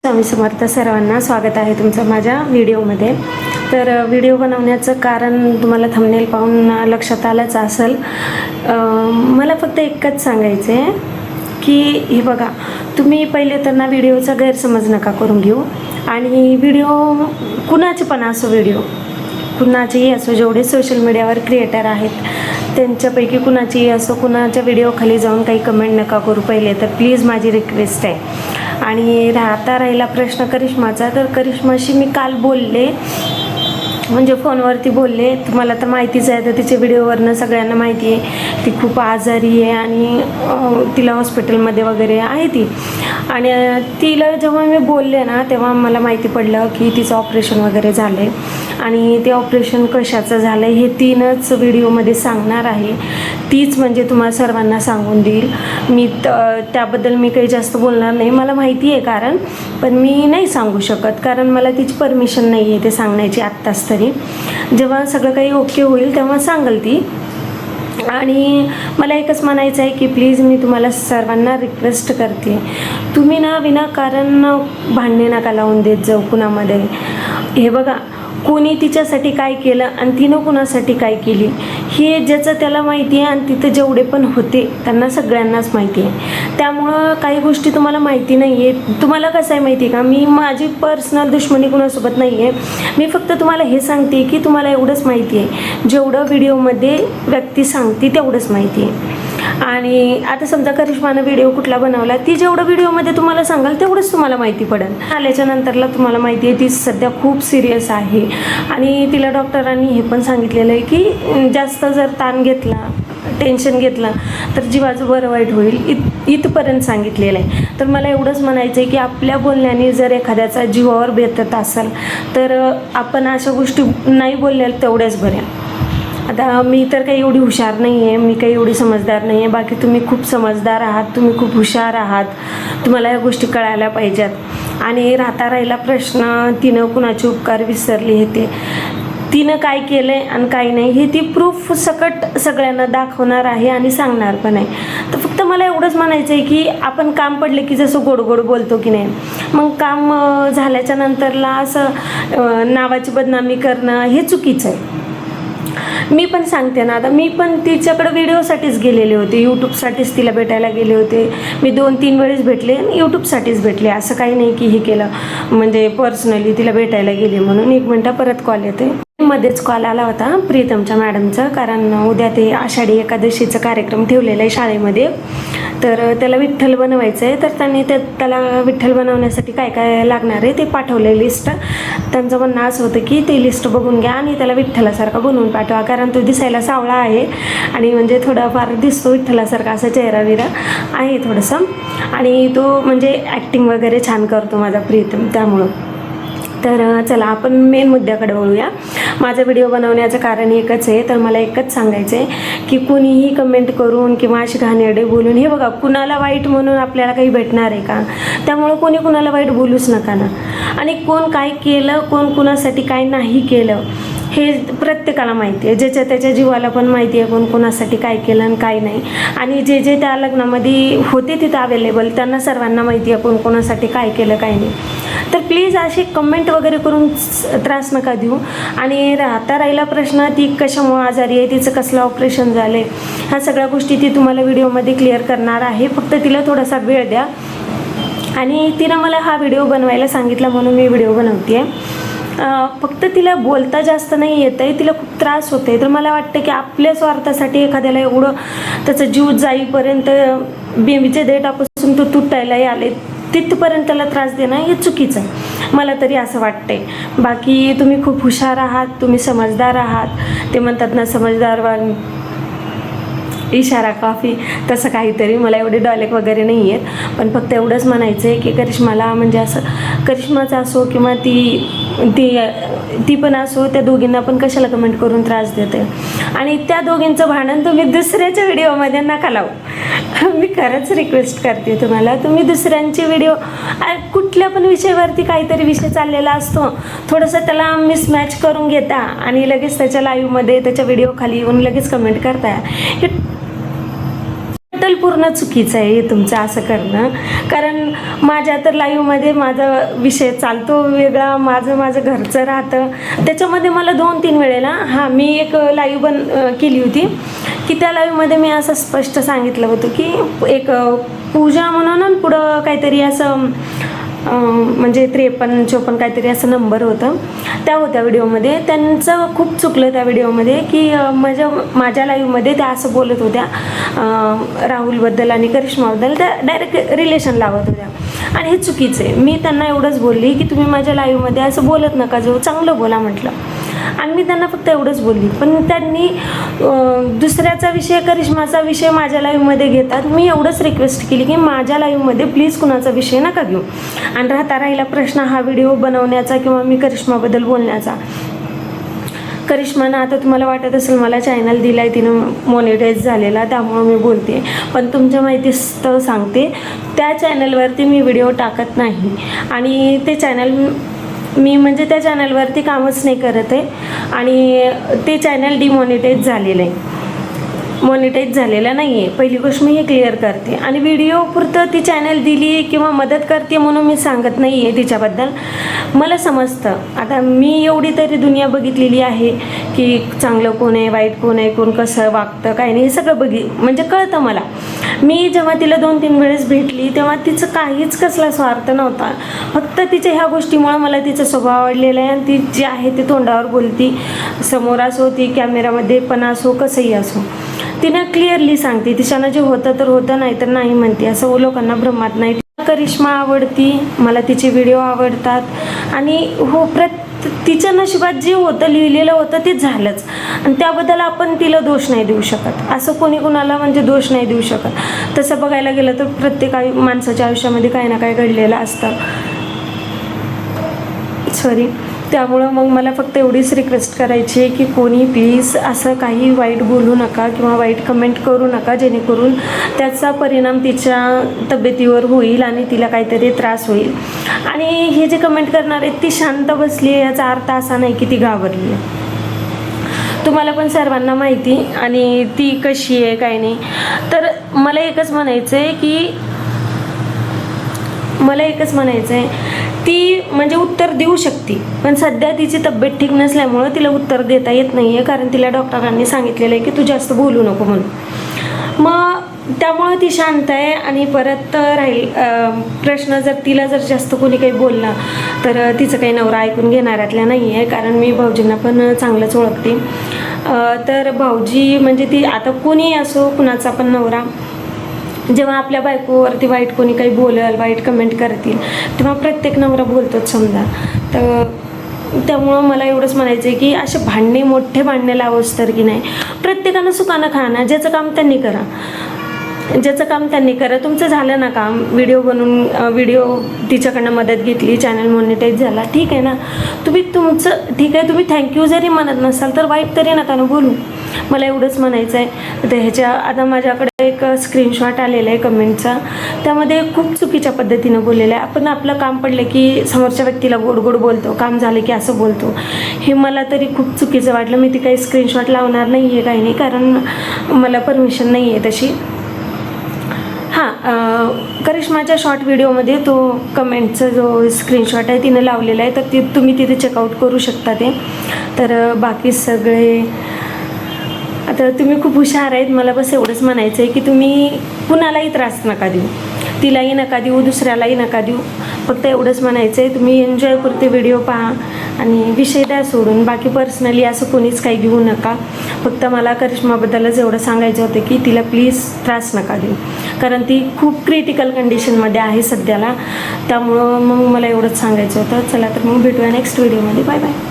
स्वामी समर्थ सर्वांना स्वागत आहे तुमचं माझ्या व्हिडिओमध्ये। तर व्हिडिओ बनवण्याचं कारण तुम्हाला थंबनेल पाहून लक्षात आलंच असेल। मला फक्त एकच सांगायचं आहे की हे बघा, तुम्ही पहिले तर ना व्हिडिओचा गैरसमज नका करून घेऊ। आणि व्हिडिओ कुणाचे पण असो, व्हिडिओ कुणाचेही असो, जेवढे सोशल मीडियावर क्रिएटर आहेत त्यांच्यापैकी कुणाचीही असो, कुणाच्या व्हिडिओ खाली जाऊन काही कमेंट नका करू पहिले तर, प्लीज माझी रिक्वेस्ट आहे। आणि राहिला प्रश्न करिश्माचा, तर करिश्माशी मी काल बोलले, म्हणजे फोनवरती बोलले। तुम्हाला तर माहितीच आहे, तर तिच्या व्हिडिओवरनं सगळ्यांना माहिती आहे ती खूप आजारी आहे आणि तिला हॉस्पिटलमध्ये वगैरे आहे ती। आणि तिला जेव्हा मी बोलले ना तेव्हा मला माहिती पडलं की तिचं ऑपरेशन वगैरे झालं आहे आणि ते ऑपरेशन कशाचं झालं आहे हे तीनच व्हिडिओमध्ये सांगणार आहे। तीच म्हणजे तुम्हाला सर्वांना सांगून देईल मी। त्याबद्दल मी काही जास्त बोलणार नाही, मला माहिती आहे कारण, पण मी नाही सांगू शकत कारण मला तिची परमिशन नाही आहे ते सांगण्याची आत्ताच तरी। जेव्हा सगळं काही ओके होईल तेव्हा सांगेल ती। आणि मला एकच म्हणायचं आहे की प्लीज मी तुम्हाला सर्वांना रिक्वेस्ट करते, तुम्ही ना विनाकारण भांडणे नका लावून देत जाऊ कुणामध्ये। हे बघा, कोणी तिच्यासाठी काय केलं आणि तिनं कुणासाठी काय केली हे ज्याचं त्याला माहिती आहे आणि तिथं जेवढे पण होते त्यांना सगळ्यांनाच माहिती आहे। त्यामुळं काही गोष्टी तुम्हाला माहिती नाही आहे। तुम्हाला कसं आहे माहिती आहे का, मी माझी पर्सनल दुश्मनी कुणासोबत नाही आहे, मी फक्त तुम्हाला हे सांगते की तुम्हाला एवढंच माहिती आहे, जेवढं व्हिडिओमध्ये व्यक्ती सांगते तेवढंच माहिती आहे। आणि आता समजा करिश्मानं व्हिडिओ कुठला बनवला, ती जेवढं व्हिडिओमध्ये तुम्हाला सांगाल तेवढंच तुम्हाला माहिती पडेल। आल्याच्या नंतरला तुम्हाला माहिती आहे ती सध्या खूप सिरियस आहे आणि तिला डॉक्टरांनी हे पण सांगितलेलं आहे की जास्त जर ताण घेतला, टेन्शन घेतलं तर जीवाचं बरं वाईट होईल, इथपर्यंत सांगितलेलं आहे। तर मला एवढंच म्हणायचं आहे की आपल्या बोलण्याने जर एखाद्याचा जीवावर बेतत असेल तर आपण अशा गोष्टी नाही बोलल्या तेवढ्याच बऱ्या। आता मी तर काही एवढी हुशार नाही आहे, मी काही एवढी समजदार नाही आहे, बाकी तुम्ही खूप समजदार आहात, तुम्ही खूप हुशार आहात, तुम्हाला या गोष्टी कळायला पाहिजेत। आणि राहिला प्रश्न तिनं कुणाचे उपकार विसरले हे ते, तिनं काय केलं आहे आणि काय नाही हे ती प्रूफ सकट सगळ्यांना दाखवणार आहे आणि सांगणार पण आहे। तर फक्त मला एवढंच म्हणायचं आहे की आपण काम पडले की जसं गोड गोड बोलतो की नाही, मग काम झाल्याच्या नंतरला असं नावाची बदनामी करणं हे चुकीचं आहे। मी पण सांगते ना, आता मी पण तिच्याकडे व्हिडिओसाठीच गेलेले होते, यूट्यूबसाठीच तिला भेटायला गेले होते। मी 2-3 वेळेस भेटले आणि यूट्यूबसाठीच भेटले, असं काही नाही की हे केलं म्हणजे पर्सनली तिला भेटायला गेले म्हणून। 1 मिनटं परत कॉल येते। मध्येच कॉल आला होता प्रीतमच्या मॅडमचा, कारण उद्या ते आषाढी एकादशीचा कार्यक्रम ठेवलेला आहे शाळेमध्ये, तर त्याला विठ्ठल बनवायचं आहे। तर त्यांनी त्याला विठ्ठल बनवण्यासाठी काय काय लागणार आहे ते पाठवले लिस्ट। त्यांचं म्हणणं असं होतं की ते लिस्ट बघून घ्या आणि त्याला विठ्ठलासारखा बनवून पाठवा, कारण तो दिसायला सावळा आहे आणि म्हणजे थोडाफार दिसतो विठ्ठलासारखा, असा चेहरा विरा आहे थोडंसं, आणि तो म्हणजे ॲक्टिंग वगैरे छान करतो माझा प्रीतम, त्यामुळं। तर चला आपण मेन मुद्द्याकडे वळूया। माझा व्हिडिओ बनवण्याचं कारण एकच आहे, तर मला एकच सांगायचं आहे की कुणीही कमेंट करून किंवा अशी घाणेरडे बोलून, हे बघा कुणाला वाईट म्हणून आपल्याला काही भेटणार आहे का? त्यामुळं कोणी कुणाला वाईट बोलूच नका ना। आणि कोण काय केलं, कोण कुणासाठी काय नाही केलं हे प्रत्येकाला माहिती आहे, ज्याच्या त्याच्या जीवाला पण माहिती आहे कोण कोणासाठी काय केलं आणि काय नाही। आणि जे जे त्या लग्नामध्ये होते तिथं अवेलेबल त्यांना सर्वांना माहिती आहे कोण कोणासाठी काय केलं काय नाही। तर प्लीज असे कमेंट वगैरे करून त्रास नका देऊ। आणि राहिला प्रश्न, ती कशामुळे आजारी आहे, तिचं कसलं ऑपरेशन झालं आहे, ह्या सगळ्या गोष्टी ती तुम्हाला व्हिडिओमध्ये क्लिअर करणार आहे, फक्त तिला थोडासा वेळ द्या। आणि तिनं मला हा व्हिडिओ बनवायला सांगितला म्हणून मी व्हिडिओ बनवते आहे। फक्त तिला बोलता जास्त नाही येत आहे, तिला खूप त्रास होते। तर मला वाटतं की आपल्या स्वार्थासाठी एखाद्याला एवढं त्याचा जीव जाईपर्यंत, बेंबीच्या देठापासून तो तुटायलाही आले तिथपर्यंत त्याला त्रास देणं हे चुकीचं आहे, मला तरी असं वाटतंय। बाकी तुम्ही खूप हुशार आहात, तुम्ही समजदार आहात, ते म्हणतात ना समजदार इशारा काफी, तसं काहीतरी। मला एवढे डायलेक्ट वगैरे नाही आहेत, पण फक्त एवढंच म्हणायचं आहे की करिश्माला म्हणजे असं, करिश्माचं असो किंवा ती पण असो, त्या दोघींना पण कशाला कमेंट करून त्रास देते। आणि त्या दोघींचं भांडण तुम्ही दुसऱ्याच्या व्हिडिओमध्ये नका लावू, मी खरंच रिक्वेस्ट करते तुम्हाला। तुम्ही दुसऱ्यांचे व्हिडिओ, कुठल्या पण विषयावरती काहीतरी विषय चाललेला असतो, थोडंसं त्याला मिसमॅच करून घेता आणि लगेच त्याच्या लाईव्हमध्ये त्याच्या व्हिडिओ खाली येऊन लगेच कमेंट करता। टोटल पूर्ण चुकीचं आहे तुमचं असं करणं. कारण माझ्या तर लाईव्हमध्ये माझा विषय चालतो वेगळा, माझं घरचं राहतं. त्याच्यामध्ये मला 2-3 वेळेला मी एक लाईव्ह केली होती की त्या लाईव्हमध्ये मी असं स्पष्ट सांगितलं होतं की एक पूजा म्हणून पुढं काहीतरी असं म्हणजे 53-54 काहीतरी असं नंबर होतं त्या होत्या व्हिडिओमध्ये. त्यांचं खूप चुकलं त्या व्हिडिओमध्ये की माझ्या लाईव्हमध्ये त्या असं बोलत होत्या राहुलबद्दल आणि करिश्माबद्दल, त्या डायरेक्ट रिलेशन लावत होत्या आणि हे चुकीचं आहे. मी त्यांना एवढंच बोलली की तुम्ही माझ्या लाईव्हमध्ये असं बोलत नका जाऊ, चांगलं बोला म्हटलं. आणि मी त्यांना फक्त एवढंच बोलली. पण त्यांनी दुसऱ्याचा विषय, करिश्माचा विषय माझ्या लाईव्हमध्ये घेतात. मी एवढंच रिक्वेस्ट केली की माझ्या लाईव्हमध्ये प्लीज कुणाचा विषय नका घेऊ. आणि राहिला प्रश्न हा व्हिडिओ बनवण्याचा किंवा मी करिश्माबद्दल बोलण्याचा. करिश्मानं आता तुम्हाला वाटत असेल मला चॅनल दिला आहे, तिनं मोनेटाईज झालेला, त्यामुळं मी बोलते. पण तुमच्या माहितीस्तव सांगते, त्या चॅनलवरती मी व्हिडिओ टाकत नाही आणि ते चॅनल मी म्हणजे त्या चॅनलवरती कामच नाही करत आहे आणि ते चॅनल डिमॉनिटाईज झालेलं आहे, मॉनिटाईज झालेला नाही आहे. पहिली गोष्ट मी हे क्लिअर करते. आणि व्हिडिओ पुरतं ती चॅनल दिली किंवा मदत करते म्हणून मी सांगत नाही आहे तिच्याबद्दल. मला समजतं, आता मी एवढी तरी दुनिया बघितलेली आहे की चांगलं कोण आहे, वाईट कोण आहे, कोण कसं वागतं काय नाही, हे सगळं म्हणजे कळतं मला. मी जेव्हा तिला 2-3 वेळेस भेटली तेव्हा तिचं काहीच कसला स्वार्थ नव्हता. फक्त तिच्या ह्या गोष्टीमुळं मला तिचा स्वभाव आवडलेला आहे आणि ती जी आहे ते तोंडावर बोलती, समोर असो ती कॅमेरामध्ये पण असो कसंही असो, तिनं क्लिअरली सांगते. तिच्यानं जे होतं तर होतं, नाही तर नाही म्हणते. असं लोकांना भ्रमात नाही. करिश्मा आवडती मला, तिचे व्हिडिओ आवडतात आणि हो तिच्या नशिबात जे होतं लिहिलेलं होतं ते झालंच आणि त्याबद्दल आपण तिला दोष नाही देऊ शकत. असं कोणी कुणाला म्हणजे दोष नाही देऊ शकत. तसं बघायला गेलं तर प्रत्येक माणसाच्या आयुष्यामध्ये काही ना काही घडलेलं असतं. त्यामुळं मग मला फक्त एवढीच रिक्वेस्ट करायची आहे की कोणी प्लीज असं काही वाईट बोलू नका किंवा वाईट कमेंट करू नका, जेणेकरून त्याचा परिणाम तिच्या तब्येतीवर होईल आणि तिला काहीतरी त्रास होईल. आणि हे जे कमेंट करणार आहेत ती शांत बसली आहे याचा अर्थ असा नाही की ती घाबरली आहे. तुम्हाला पण सर्वांना माहिती आणि ती कशी आहे काय नाही. तर मला एकच म्हणायचं आहे ती म्हणजे उत्तर देऊ शकते, पण सध्या तिची तब्येत ठीक नसल्यामुळं तिला उत्तर देता येत नाही आहे. कारण तिला डॉक्टरांनी सांगितलेलं आहे की तू जास्त बोलू नको म्हणून. मग त्यामुळं ती शांत आहे. आणि परत प्रश्न जर तिला जास्त कोणी काही बोलला तर तिचं काही नवरा ऐकून घेणाऱ्यातल्या नाही आहे. कारण मी भाऊजींना पण चांगलंच ओळखते. तर भाऊजी म्हणजे ती आता कोणी असो, कुणाचा पण नवरा, जेव्हा आपल्या बायकोवरती वाईट कोणी काही बोलेल, वाईट कमेंट करतील, तेव्हा प्रत्येक नवरा बोलतोच समजा. तर त्यामुळं मला एवढंच म्हणायचं आहे की असे मोठे भांडणे लावोस तर की नाही, प्रत्येकानं सुखानं खाणं, ज्याचं काम त्यांनी करा. तुमचं झालं ना काम, व्हिडिओ तिच्याकडनं मदत घेतली, चॅनल मॉनिटाईज झाला, ठीक आहे ना. तुम्ही तुमचं ठीक आहे, तुम्ही थँक्यू जरी म्हणत नसाल तर वाईट तरी नका ना बोलू. मला एवढंच म्हणायचं आहे. तर आता माझ्याकडे एक स्क्रीनशॉट आलेला आहे कमेंटचा, त्यामध्ये खूप चुकीच्या पद्धतीनं बोललेलं आहे. आपण आपलं काम पडलं की समोरच्या व्यक्तीला गोड गोड बोलतो, काम झालं की असं बोलतो. हे मला तरी खूप चुकीचं वाटलं. मी ती काही स्क्रीनशॉट लावणार नाही आहे, काही नाही, कारण मला परमिशन नाही आहे तशी. करिश्माच्या शॉर्ट व्हिडिओमध्ये तो कमेंटचा जो स्क्रीनशॉट आहे तिनं लावलेला आहे, तर तुम्ही तिथे चेकआउट करू शकता ते. तर बाकी सगळे आता तुम्ही खूप हुशार आहेत. मला बस एवढंच म्हणायचं आहे की तुम्ही कुणालाही त्रास नका देऊ, तिलाही नका देऊ, दुसऱ्यालाही नका देऊ. फक्त एवढंच म्हणायचं आहे, तुम्ही एन्जॉय करते व्हिडिओ पहा आणि विषय द्या सोडून. बाकी पर्सनली असं कोणीच काही घेऊ नका. फक्त मला करिश्माबद्दलच एवढं सांगायचं होतं की तिला प्लीज त्रास नका देऊ, कारण ती खूप क्रिटिकल कंडिशनमध्ये आहे सध्याला. त्यामुळं मग मला एवढंच सांगायचं होतं. चला तर मग भेटूया नेक्स्ट व्हिडिओमध्ये. Bye bye.